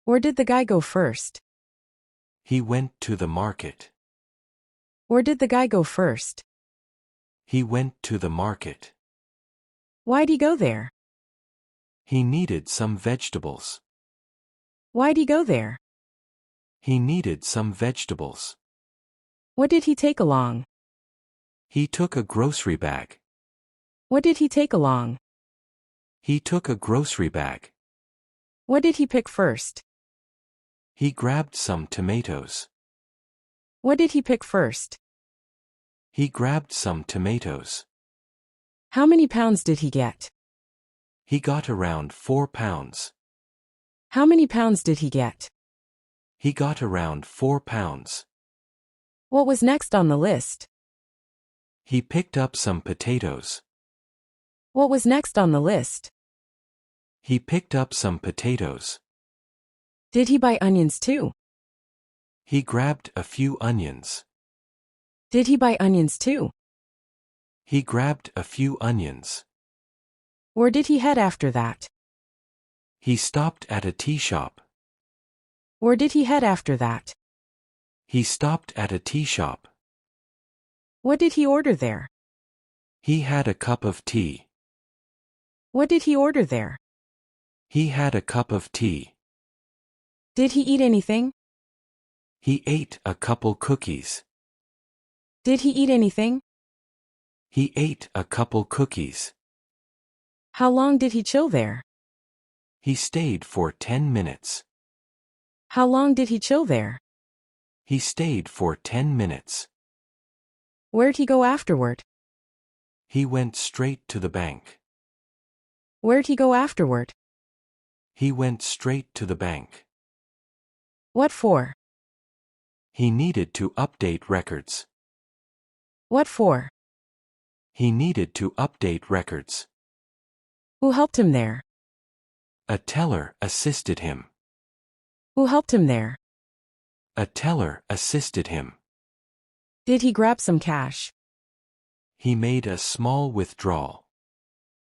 Where did the guy go first? He went to the market. Where did the guy go first? He went to the market. Why'd he go there? He needed some vegetables. Why'd he go there? He needed some vegetables. What did he take along? He took a grocery bag. What did he take along? He took a grocery bag. What did he pick first? He grabbed some tomatoes. What did he pick first? He grabbed some tomatoes. How many pounds did he get? He got around 4 pounds. How many pounds did he get? He got around 4 pounds. What was next on the list? He picked up some potatoes. What was next on the list? He picked up some potatoes. Did he buy onions too? He grabbed a few onions. Did he buy onions too? He grabbed a few onions. Where did he head after that? He stopped at a tea shop. Where did he head after that? He stopped at a tea shop. What did he order there? He had a cup of tea. What did he order there? He had a cup of tea. Did he eat anything? He ate a couple cookies. Did he eat anything? He ate a couple cookies. How long did he chill there? He stayed for 10 minutes. How long did he chill there? He stayed for 10 minutes. Where'd he go afterward? He went straight to the bank. Where'd he go afterward? He went straight to the bank. What for? He needed to update records. What for? He needed to update records. Who helped him there? A teller assisted him. Who helped him there? A teller assisted him. Did he grab some cash? He made a small withdrawal.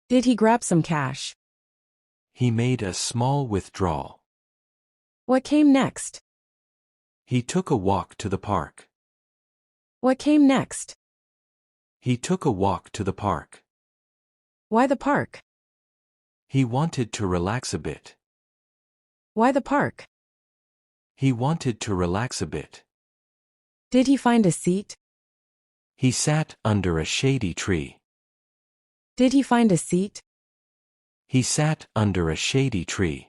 Did he grab some cash? He made a small withdrawal. What came next? He took a walk to the park. What came next? He took a walk to the park. Why the park? He wanted to relax a bit. Why the park? He wanted to relax a bit. Did he find a seat? He sat under a shady tree. Did he find a seat? He sat under a shady tree.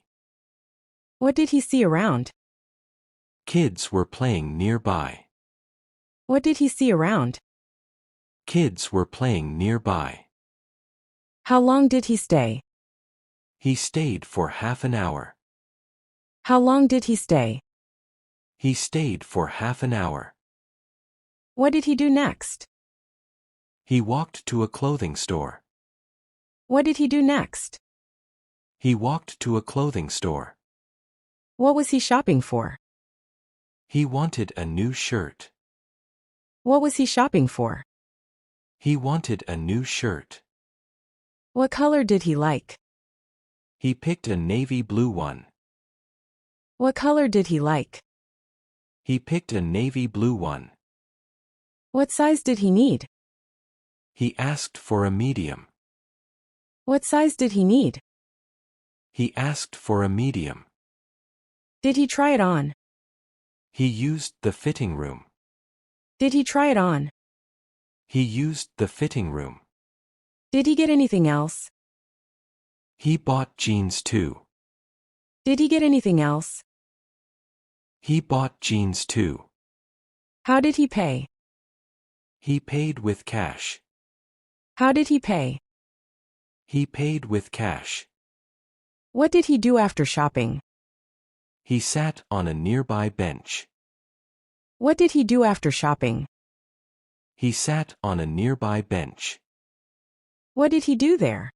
What did he see around? Kids were playing nearby. What did he see around? Kids were playing nearby. How long did he stay? He stayed for half an hour. How long did he stay? He stayed for half an hour. What did he do next? He walked to a clothing store. What did he do next? He walked to a clothing store. What was he shopping for? He wanted a new shirt. What was he shopping for? He wanted a new shirt. What color did he like? He picked a navy blue one. What color did he like? He picked a navy blue one. What size did he need? He asked for a medium. What size did he need? He asked for a medium. Did he try it on? He used the fitting room. Did he try it on? He used the fitting room. Did he get anything else? He bought jeans too. Did he get anything else? He bought jeans too. How did he pay? He paid with cash. How did he pay? He paid with cash. What did he do after shopping? He sat on a nearby bench. What did he do after shopping? He sat on a nearby bench. What did he do there?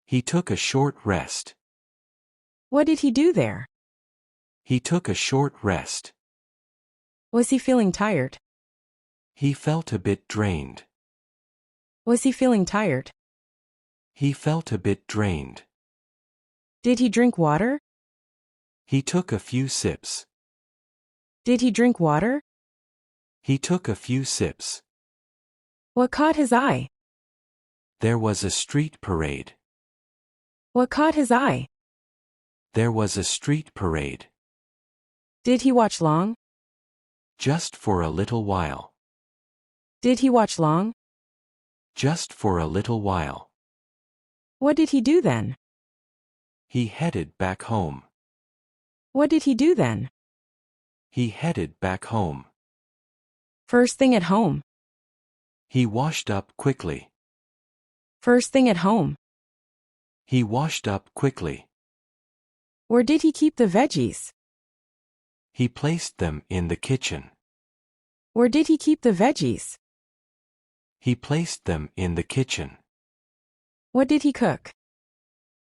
He took a short rest. What did he do there? He took a short rest. Was he feeling tired? He felt a bit drained. Was he feeling tired? He felt a bit drained. Did he drink water? He took a few sips. Did he drink water? He took a few sips. What caught his eye? There was a street parade. What caught his eye? There was a street parade. Did he watch long? Just for a little while. Did he watch long? Just for a little while. What did he do then? He headed back home. What did he do then? He headed back home. First thing at home. He washed up quickly. First thing at home. He washed up quickly. Where did he keep the veggies? He placed them in the kitchen. Where did he keep the veggies? He placed them in the kitchen. What did he cook?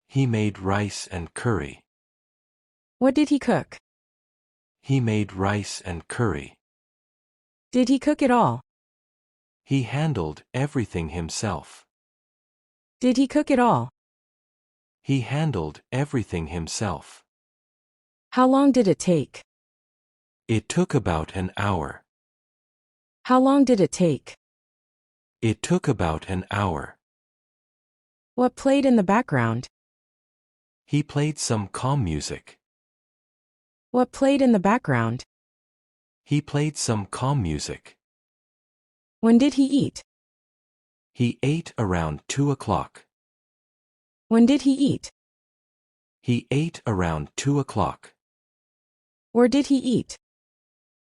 He made rice and curry. What did he cook? He made rice and curry. Did he cook it all? He handled everything himself. Did he cook it all? He handled everything himself. How long did it take? It took about an hour. How long did it take? It took about an hour. What played in the background? He played some calm music. What played in the background? He played some calm music. When did he eat? He ate around 2 o'clock. When did he eat? He ate around 2 o'clock. Where did he eat?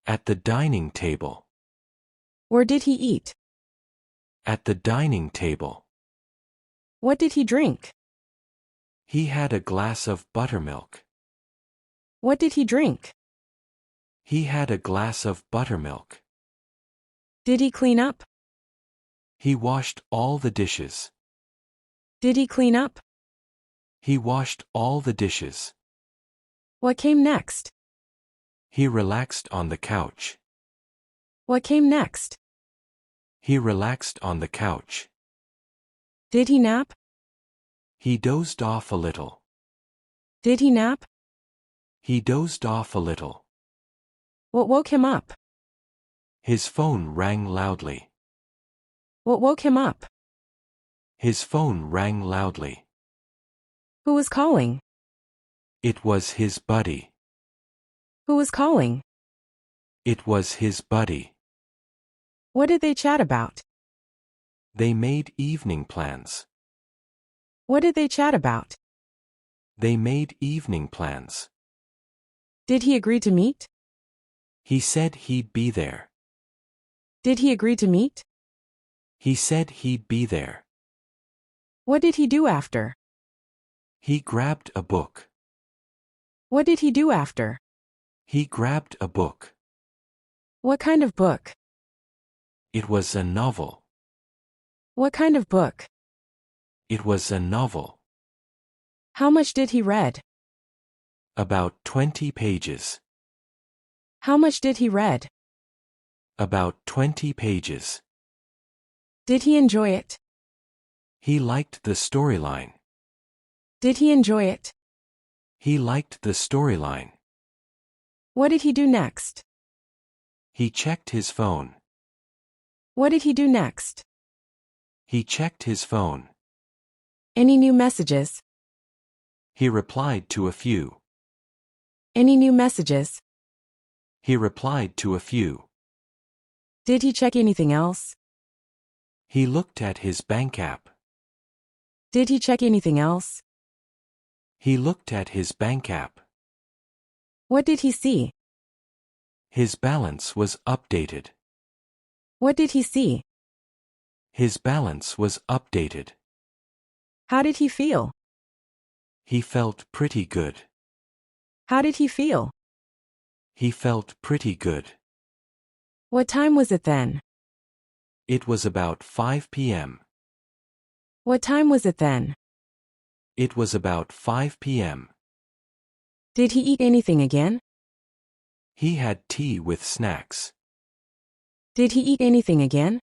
At the dining table. Where did he eat? At the dining table. What did he drink? He had a glass of buttermilk. What did he drink? He had a glass of buttermilk. Did he clean up? He washed all the dishes. Did he clean up? He washed all the dishes. What came next? He relaxed on the couch. What came next? He relaxed on the couch. Did he nap? He dozed off a little. Did he nap? He dozed off a little. What woke him up? His phone rang loudly. What woke him up? His phone rang loudly. Who was calling? It was his buddy. Who was calling? It was his buddy. What did they chat about? They made evening plans. What did they chat about? They made evening plans. Did he agree to meet? He said he'd be there. Did he agree to meet? He said he'd be there. What did he do after? He grabbed a book. What did he do after? He grabbed a book. What kind of book? It was a novel. What kind of book? It was a novel. How much did he read? About 20 pages. How much did he read? About 20 pages. Did he enjoy it? He liked the storyline. Did he enjoy it? He liked the storyline. What did he do next? He checked his phone. What did he do next? He checked his phone. Any new messages? He replied to a few. Any new messages? He replied to a few. Did he check anything else? He looked at his bank app. Did he check anything else? He looked at his bank app. What did he see? His balance was updated. What did he see? His balance was updated. How did he feel? He felt pretty good. How did he feel? He felt pretty good. What time was it then? It was about 5 p.m. What time was it then? It was about 5 p.m. Did he eat anything again? He had tea with snacks. Did he eat anything again?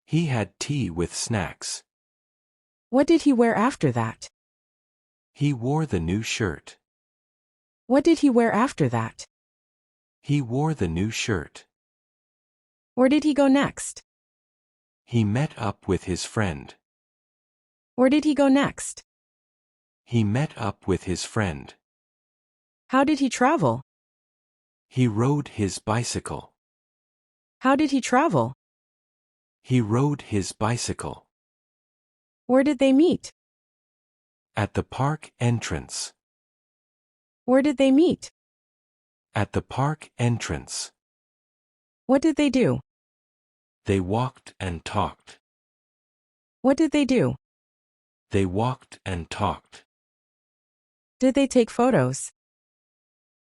He had tea with snacks. What did he wear after that? He wore the new shirt. What did he wear after that? He wore the new shirt. Where did he go next? He met up with his friend. Where did he go next? He met up with his friend. How did he travel? He rode his bicycle. How did he travel? He rode his bicycle. Where did they meet? At the park entrance. Where did they meet? At the park entrance. What did they do? They walked and talked. What did they do? They walked and talked. Did they take photos?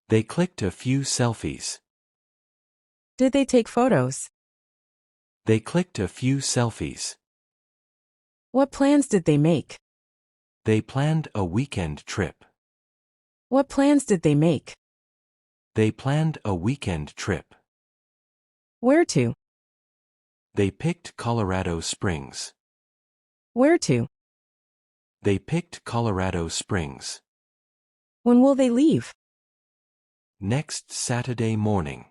They clicked a few selfies. Did they take photos? They clicked a few selfies. What plans did they make? They planned a weekend trip. What plans did they make? They planned a weekend trip. Where to? They picked Colorado Springs. Where to? They picked Colorado Springs. When will they leave? Next Saturday morning.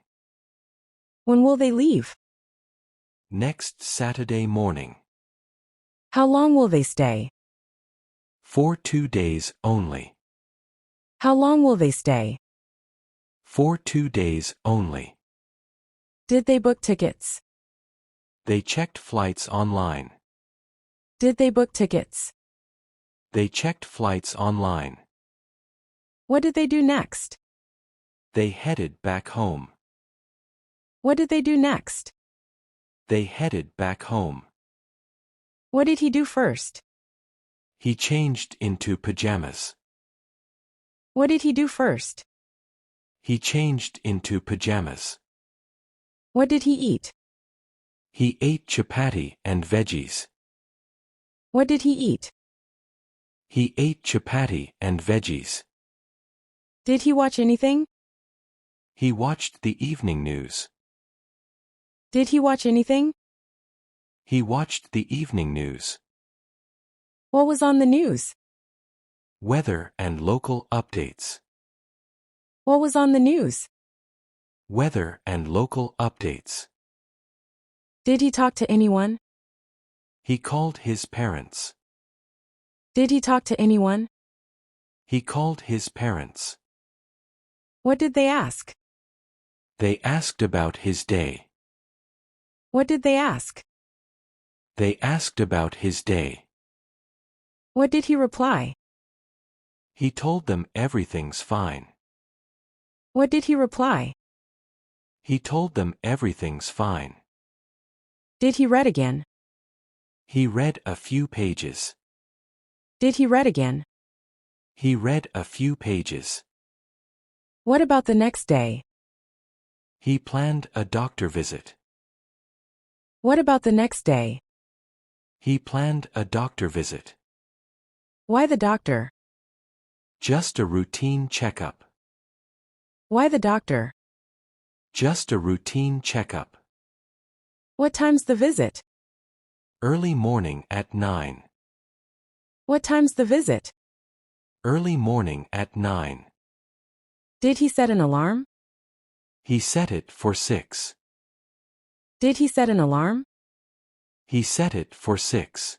When will they leave? Next Saturday morning. How long will they stay? For 2 days only. How long will they stay? For 2 days only. Did they book tickets? They checked flights online. Did they book tickets? They checked flights online. What did they do next? They headed back home. What did they do next? They headed back home. What did he do first? He changed into pajamas. What did he do first? He changed into pajamas. What did he eat? He ate chapati and veggies. What did he eat? He ate chapati and veggies. Did he watch anything? He watched the evening news. Did he watch anything? He watched the evening news. What was on the news? Weather and local updates. What was on the news? Weather and local updates. Did he talk to anyone? He called his parents. Did he talk to anyone? He called his parents. What did they ask? They asked about his day. What did they ask? They asked about his day. What did he reply? He told them everything's fine. What did he reply? He told them everything's fine. Did he read again? He read a few pages. Did he read again? He read a few pages. What about the next day? He planned a doctor visit. What about the next day? He planned a doctor visit. Why the doctor? Just a routine checkup. Why the doctor? Just a routine checkup. What time's the visit? Early morning at 9. What time's the visit? Early morning at 9. Did he set an alarm? He set it for 6. Did he set an alarm? He set it for 6.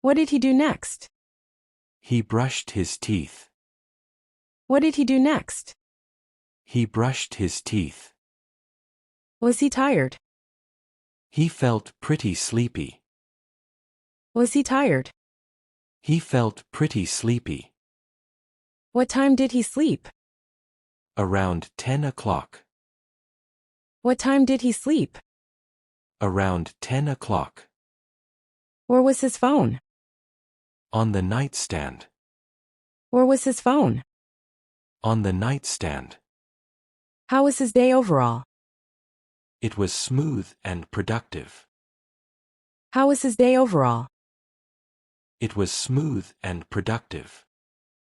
What did he do next? He brushed his teeth. What did he do next? He brushed his teeth. Was he tired? He felt pretty sleepy. Was he tired? He felt pretty sleepy. What time did he sleep? Around 10 o'clock. What time did he sleep? Around 10 o'clock. Where was his phone? On the nightstand. Where was his phone? On the nightstand. How was his day overall? It was smooth and productive. How was his day overall? It was smooth and productive.